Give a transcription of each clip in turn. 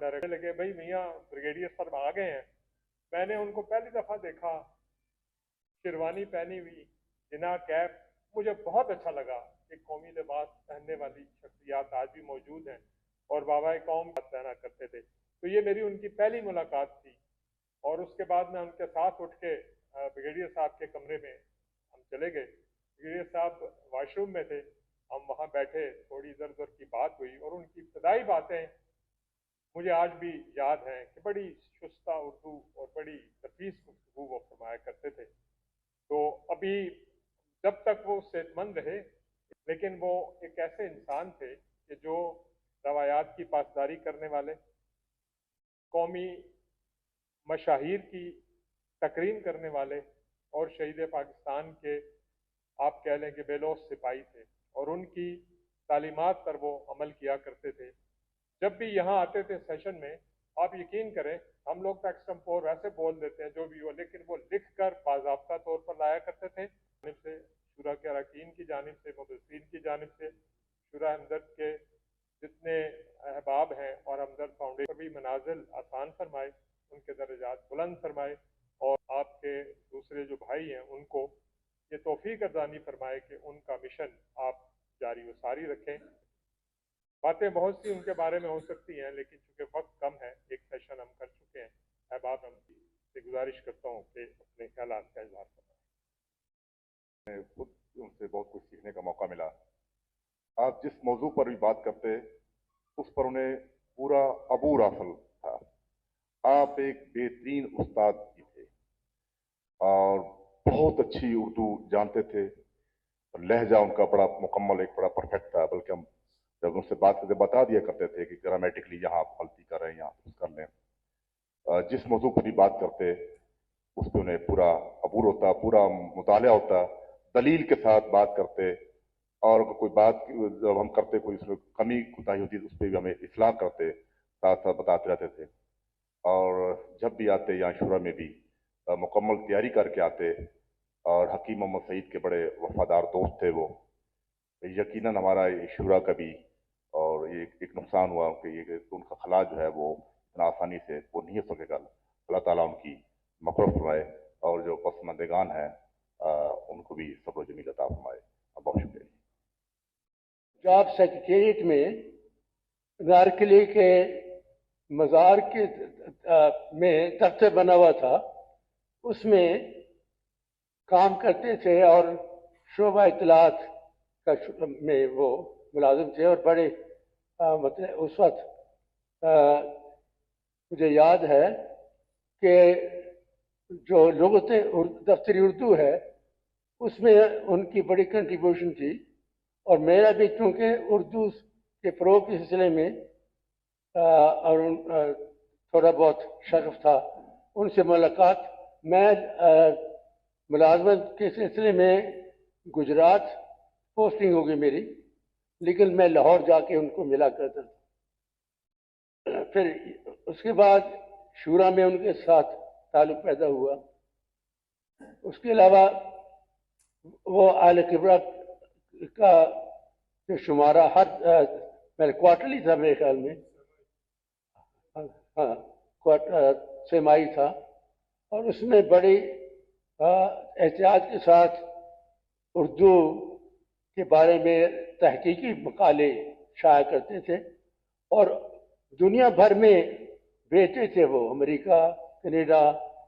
Director लगे, भाई मियाँ ब्रिगेडियर साहब आ गए हैं। मैंने उनको पहली दफ़ा देखा, शेरवानी पहनी हुई, बिना कैप। मुझे बहुत अच्छा लगा कि कौमी लिबास पहनने वाली शख्सियात आज भी मौजूद हैं और बाबा कौम पहना करते थे। तो ये मेरी उनकी पहली मुलाकात थी। और उसके बाद मैं उनके साथ उठ के ब्रिगेडियर साहब के कमरे में हम चले गए। ब्रिगेडियर साहब वॉशरूम में थे, हम वहाँ बैठे, थोड़ी इधर उधर की बात हुई और उनकी इब्तदाई बातें मुझे आज भी याद हैं कि बड़ी शुस्ता उर्दू और बड़ी नफीस गुफ्तगू वो फरमाया करते थे। तो अभी जब तक वो सेहतमंद रहे, लेकिन वो एक ऐसे इंसान थे कि जो रवायात की पासदारी करने वाले, कौमी मशाहिर की तकरीम करने वाले और शहीद पाकिस्तान के आप कह लें कि बेलौस सिपाही थे और उनकी तालीमात पर वो अमल किया करते थे। जब भी यहाँ आते थे सेशन में, आप यकीन करें, हम लोग तो एक्सटम्पोर वैसे बोल देते हैं जो भी हो, लेकिन वो लिख कर बाज़ाब्ता तौर पर लाया करते थे। जानिब से शुरा के अरकान की जानिब से, मुबस्सिरीन की जानिब से, शुरा हमदर्द के जितने अहबाब हैं और हमदर्द फाउंडेशन भी मनाजिल आसान फरमाए, उनके दर्जात बुलंद फरमाए और आपके दूसरे जो भाई हैं उनको ये तौफीक अर्दानी फरमाए कि उनका मिशन आप जारी व सारी रखें। बातें बहुत सी उनके बारे में हो सकती हैं, लेकिन चूंकि वक्त कम है, एक सेशन हम कर चुके हैं। अहबाब हम से गुजारिश करता हूँ कि अपने ख्यालात का इजहार करें। खुद उनसे बहुत कुछ सीखने का मौका मिला। आप जिस मौजू पर भी बात करते उस पर उन्हें पूरा अबूर हासिल था। आप एक बेहतरीन उस्ताद भी थे और बहुत अच्छी उर्दू जानते थे और लहजा उनका बड़ा मुकम्मल, एक बड़ा परफेक्ट था। बल्कि हम जब उनसे बात करते बता दिया करते थे कि ग्रामेटिकली यहाँ आप गलती कर रहे हैं, यहाँ कुछ कर लें। जिस मौजू पर भी बात करते उस पर उन्हें पूरा अबूर होता, पूरा मुताला होता, दलील के साथ बात करते और कोई बात जब हम करते, कोई उसमें कमी कोताही होती तो उस पर भी हमें इस्लाह करते, साथ साथ बताते रहते थे। और जब भी आते यहाँ शुरा में भी मुकम्मल तैयारी करके आते और हकीम मोहम्मद सईद के बड़े वफादार दोस्त थे वो। यकीनन हमारा शुरा का भी और ये एक नुकसान हुआ कि ये उनका खला जो है वो इतना आसानी से वो नहीं हो सकेगा। अल्लाह ताला उनकी मग़फ़िरत फरमाए और जो पसमानदेगान हैं उनको भी सब्र जमील अता फरमाए। बहुत शुक्रिया। पंजाब सेक्रेटेरिएट में नारकली के मज़ार के में दफ्तर बना हुआ था, उसमें काम करते थे और शोबा इत्तलात का में वो मुलाजिम थे और बड़े मतलब उस वक्त मुझे याद है कि जो लुग़त दफ्तरी उर्दू है उसमें उनकी बड़ी कंट्रीब्यूशन थी। और मेरा भी चूँकि उर्दू के फ़रोग़ के सिलसिले में और थोड़ा बहुत शगफ था, उनसे मुलाकात मैं मुलाजमत के सिलसिले में गुजरात पोस्टिंग हो गई मेरी, लेकिन मैं लाहौर जाके उनको मिला करता था। फिर उसके बाद शूरा में उनके साथ ताल्लुक़ पैदा हुआ। उसके अलावा वो आले किबरा का जो शुमारा हर मेरे क्वार्टरली था, मेरे ख्याल में हाँ सेमाई था, और उसमें बड़ी एहतियात के साथ उर्दू के बारे में तहकीकी मकाले शाया करते थे और दुनिया भर में भेजते थे वो, अमेरिका, कनाडा,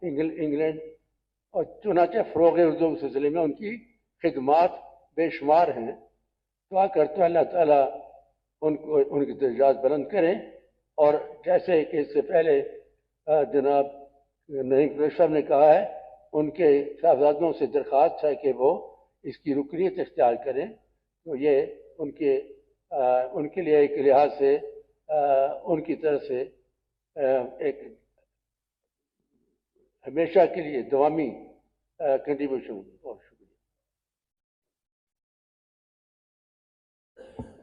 इंग्लैंड। और चुनाचे फ़रोग़ उर्दू के सिलसिले में उनकी खिदमात बेशुमार हैं। दुआ करते हैं अल्लाह ताला उनको उनकी दर्जात बुलंद करें। और जैसे कि इससे पहले जनाब नईम कुरैशी साहब ने कहा है, उनके साहबजादों से दरख्वास्त है कि वो इसकी रुकनीत इख्तियार करें, तो ये उनके लिए एक लिहाज से उनकी तरफ से एक हमेशा के लिए दवामी कंट्रीब्यूशन। बहुत शुक्रिया।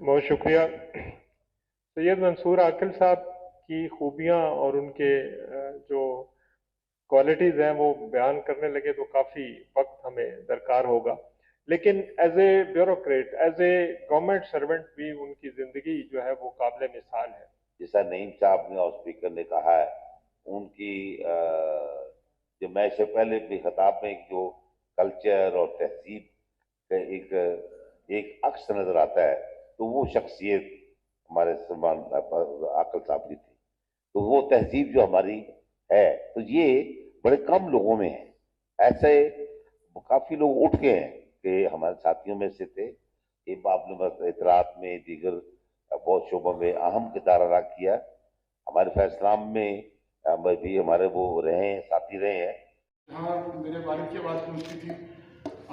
बहुत शुक्रिया। सैयद मंसूर आकिल साहब की खूबियाँ और उनके जो क्वालिटीज़ हैं वो बयान करने लगे तो काफ़ी वक्त हमें दरकार होगा, लेकिन as a bureaucrat, as a government servant भी उनकी ज़िंदगी जो है वो काबिल मिसाल है। جیسا نعیم صاحب نے اور اسپیکر نے کہا ہے، ان کی جو میں سے پہلے بھی خطاب میں جو کلچر اور تہذیب کا ایک عکس نظر آتا ہے، تو وہ شخصیت ہمارے سلمان عاقل صاحب کی تھی. تو وہ تہذیب جو ہماری ہے، تو یہ بڑے کم لوگوں میں ہے. ایسے کافی لوگ اٹھ کے ہیں کہ ہمارے ساتھیوں میں سے تھے. یہ آپ نے اطلاعات میں دیگر بہت شعبوں میں اہم کردار ادا کیا. ہمارے فیض اسلام میں بھی ہمارے وہ رہے ہیں، ساتھی رہے ہیں. ہاں، میرے والد کی آواز گونجتی تھی.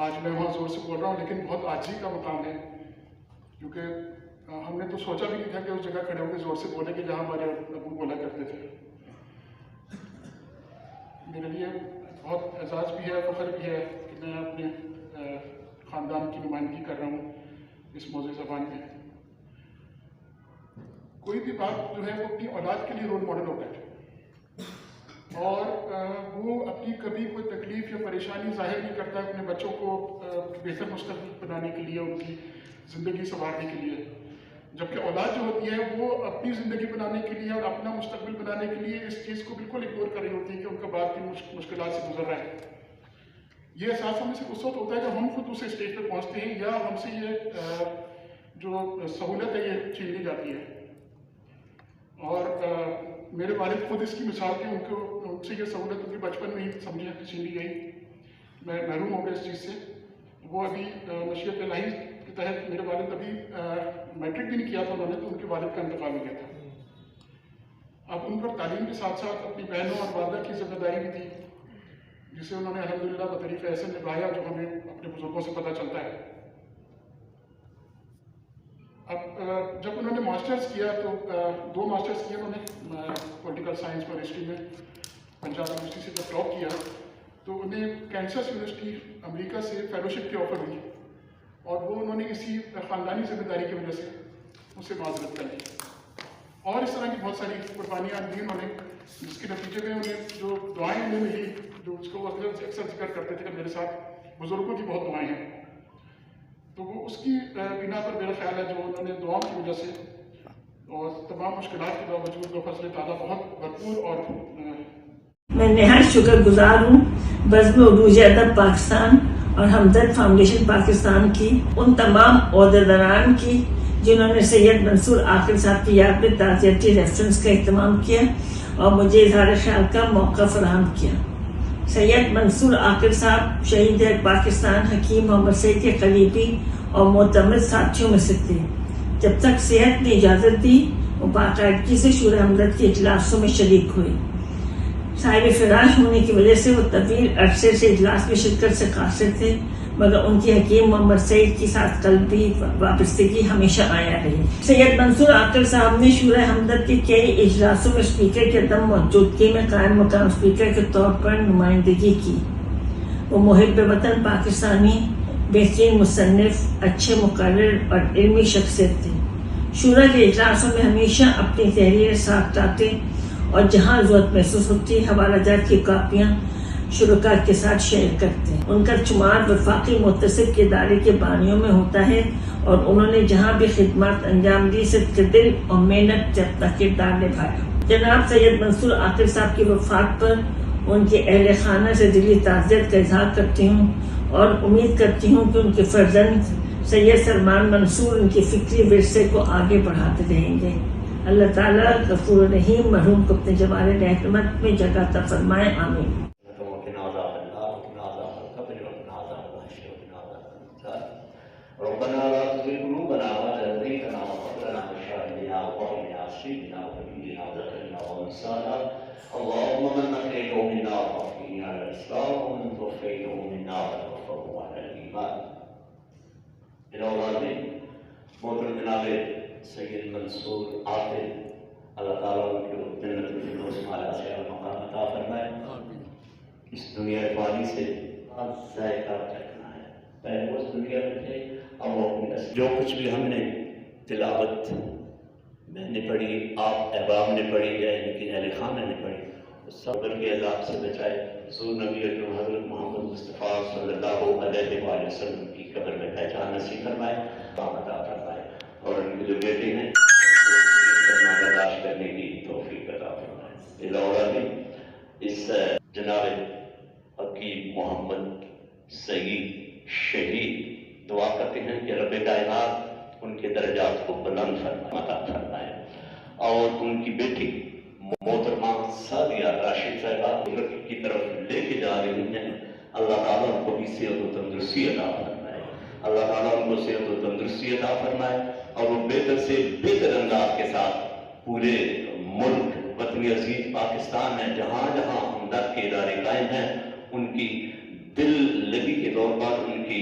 آج میں وہاں زور سے بول رہا ہوں، لیکن بہت عاجزی کا مقام ہے، کیونکہ ہم نے تو سوچا بھی نہیں تھا کہ اس جگہ کھڑے ہو کے زور سے بولے کہ جہاں ہمارے ابو بولا کرتے تھے. میرے لیے بہت اعزاز بھی ہے، فخر بھی ہے کہ میں اپنے خاندان کی نمائندگی کر رہا ہوں اس موضوع زبان میں. کوئی بھی باپ جو ہے وہ اپنی اولاد کے لیے رول ماڈل ہوتا ہے، اور وہ اپنی کبھی کوئی تکلیف یا پریشانی ظاہر نہیں کرتا اپنے بچوں کو بہتر مستقبل بنانے کے لیے، ان کی زندگی سنوارنے کے لیے. جبکہ اولاد جو ہوتی ہے وہ اپنی زندگی بنانے کے لیے اور اپنا مستقبل بنانے کے لیے اس چیز کو بالکل اگنور کر رہی ہوتی ہے کہ ان کا باپ کی مشکلات سے گزر رہا ہے. یہ احساس ہمیں صرف اس وقت ہوتا ہے کہ ہم خود اسے اسٹیج پہ پہنچتے ہیں یا ہم سے یہ جو سہولت ہے یہ چھین لی جاتی ہے. اور میرے والد خود اس کی مثال تھے. ان سے یہ سہولت ان کے بچپن میں ہی چھین لی گئی. میں محروم ہو گیا اس چیز سے. وہ ابھی مشیت الہی کے تحت میرے والد ابھی میٹرک بھی نہیں کیا تھا انہوں نے، تو ان کے والد کا انتقال ہو گیا تھا. اب ان پر تعلیم کے ساتھ ساتھ اپنی بہنوں اور والدہ کی ذمہ داری بھی تھی، جسے انہوں نے الحمدللہ بطریقہ ایسے نبھایا جو ہمیں اپنے بزرگوں سے پتہ چلتا ہے. اب جب انہوں نے ماسٹرز کیا تو 2 ماسٹرز کیے انہوں نے پولیٹیکل سائنس اور ہسٹری میں. پنجاب یونیورسٹی سے جب ٹاپ کیا تو انہیں کینسس یونیورسٹی امریکہ سے فیلوشپ کی آفر ہوئی، اور وہ انہوں نے اسی خاندانی ذمہ داری کی وجہ سے اس سے معذرت کر لی. اور اس طرح کی بہت ساری قربانیاں دی انہوں نے، جس کے نتیجے میں انہیں جو دعائیں انہیں ملی، جو اس کو اکثر ذکر کرتے تھے کہ میرے ساتھ بزرگوں کی بہت دعائیں ہیں، تو وہ اس کی بنا پر میرا خیال ہے جو انہوں نے دعاؤں کی وجہ سے اور تمام مشکلات کے باوجود وہ فضل تعالیٰ بہت بھرپور. اور میں نہایت شکر گزار ہوں بزم عروج ادب پاکستان اور ہمدرد فاؤنڈیشن پاکستان کی، ان تمام عہدیداران کی جنہوں نے سید منصور عاقل صاحب کی یاد میں تعزیتی ریفرنس کا اہتمام کیا اور مجھے اظہار خیال کا موقع فراہم کیا. سید منصور عاقل صاحب شہید پاکستان حکیم محمد سعید کے قریبی اور معتمد ساتھیوں میں سے تھے. جب تک صحت نے اجازت دی وہ باقاعدگی سے شورا ہمدرد کے اجلاسوں میں شریک ہوئے. صاحب فراش ہونے کی وجہ سے وہ طویل عرصے سے اجلاس میں شرکت سے قاصر تھے، مگر ان کی حکیم محمد سعید کی ساتھ قلبی وابستگی ہمیشہ آیا رہی. سید منصور عاقل صاحب نے شورا ہمدرد کے کئی اجلاسوں میں اسپیکر کے عدم موجودگی میں قائم مقام اسپیکر کے طور پر نمائندگی کی. وہ محب وطن پاکستانی، بہترین مصنف، اچھے مقرر اور علمی شخصیت تھے. شورا کے اجلاسوں میں ہمیشہ اپنی تحریر ساتھ لاتے اور جہاں ضرورت محسوس ہوتی حوالہ جات کی کاپیاں شرکاء کے ساتھ شیئر کرتے ہیں. ان کا شمار وفاقی متصب کے ادارے کے بانیوں میں ہوتا ہے اور انہوں نے جہاں بھی خدمات انجام دی صدق دل اور محنت سے اپنا کردار نبھایا. جناب سید منصور عاقل صاحب کی وفات پر ان کے اہل خانہ سے دلی تعزیت کا اظہار کرتی ہوں اور امید کرتی ہوں کہ ان کے فرزند سید سلمان منصور ان کی فکری ورثے کو آگے بڑھاتے رہیں گے. اللہ تعالیٰ غفور رحیم مرحوم کو اپنے جمال رحمت میں جگہ عطا فرمائے. آمین. ربنا لا تزغ قلوبنا بعد إذ هديتنا وهب لنا من لدنك رحمة سيدنا ونبينا وذكرنا ونسانا اللهم من أحييته منا فأحيه على الإسلام ومن توفيته منا فتوفه على الإيمان. إلى أولادي محترم جناب سید منصور عاقل، اللہ تعالیٰ ان کو جنت الفردوس اعلیٰ سے مقام عطا فرمائے. اس دنیا فانی سے ذائقہ چکھنا ہے. پہلے وہ اس دنیا میں تھے، اب وہ اپنی جو کچھ بھی ہم نے تلاوت میں نے پڑھی، آپ احباب نے پڑھی یا ان کی اہل خانہ نے پڑھی، اس صبر کے عذاب سے بچائے. حضور نبی اکرم حضرت محمد مصطفیٰ صلی اللہ علیہ وآلہ وسلم کی قبر میں پہچان نصیب فرمائے، عطا فرمائے. اور ان کے جو بیٹے ہیں ان کو برداشت करने की तौफीक अता फरमाए। इलाही इस जनाब हकीम मोहम्मद सईद शहीद दुआ करते हैं कि रब कायनात उनके दर्जात को बुलंद फरमाए और उनकी बेटी मोहतरमा सादिया राशिद साहिबा की तरफ लेके जा रही हैं। अल्लाह ताला उनको भी सेहत और तंदुरुस्ती अता फरमाए, अल्लाह ताला उनको सेहत और तंदुरुस्ती अता फरमाए और वो बेहतर से बेहतर अंदाज के साथ पूरे मुल्क वतन अजीज पाकिस्तान में जहाँ जहाँ हमदर्द के इदारे कायम हैं उनकी दिल लगी के तौर पर उनकी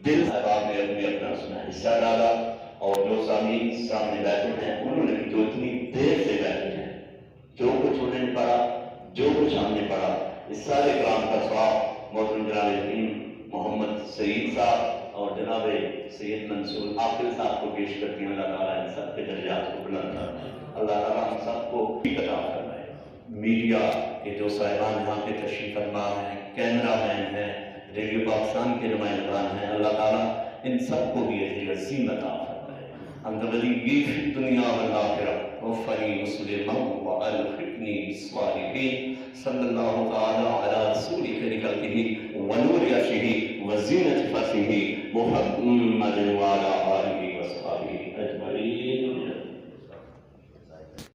दिल साहब ने अपना सुना हिस्सा डाला और जो सामने बैठे हैं उन्होंने भी जो इतनी देर से बैठे हैं, जो कुछ उन्होंने पढ़ा, जो कुछ हमने पढ़ा, इस सारे कलाम का स्वाब मोहतरम जनाब मोहम्मद सईद साहब और जनाब सैयद मंसूर आकिल साहब को पेश करती हैं। अल्लाह ताला इन सब के दर्जात को बुलंद फरमाए, अल्लाह ताला हम सबको अता फरमाए। मीडिया के जो साहिबान यहाँ पे तशरीफ फरमा हैं, कैमरा मैन हैं, रेडियो पाकिस्तान के नुमाइंदान हैं, अल्लाह ताला इन सबको भी अजीम अता फरमाए। अंत वली दुनिया वल आखिरह वफ़नी मुस्लिमन व अलहिक़नी बिस्सालिहीन सल्लल्लाहु तआला अला रसूलिक लिखल्किही व नूरि अर्शिही व ज़ीनति फ़र्शिही मुहम्मद व अला आलिहि व अस्हाबिही।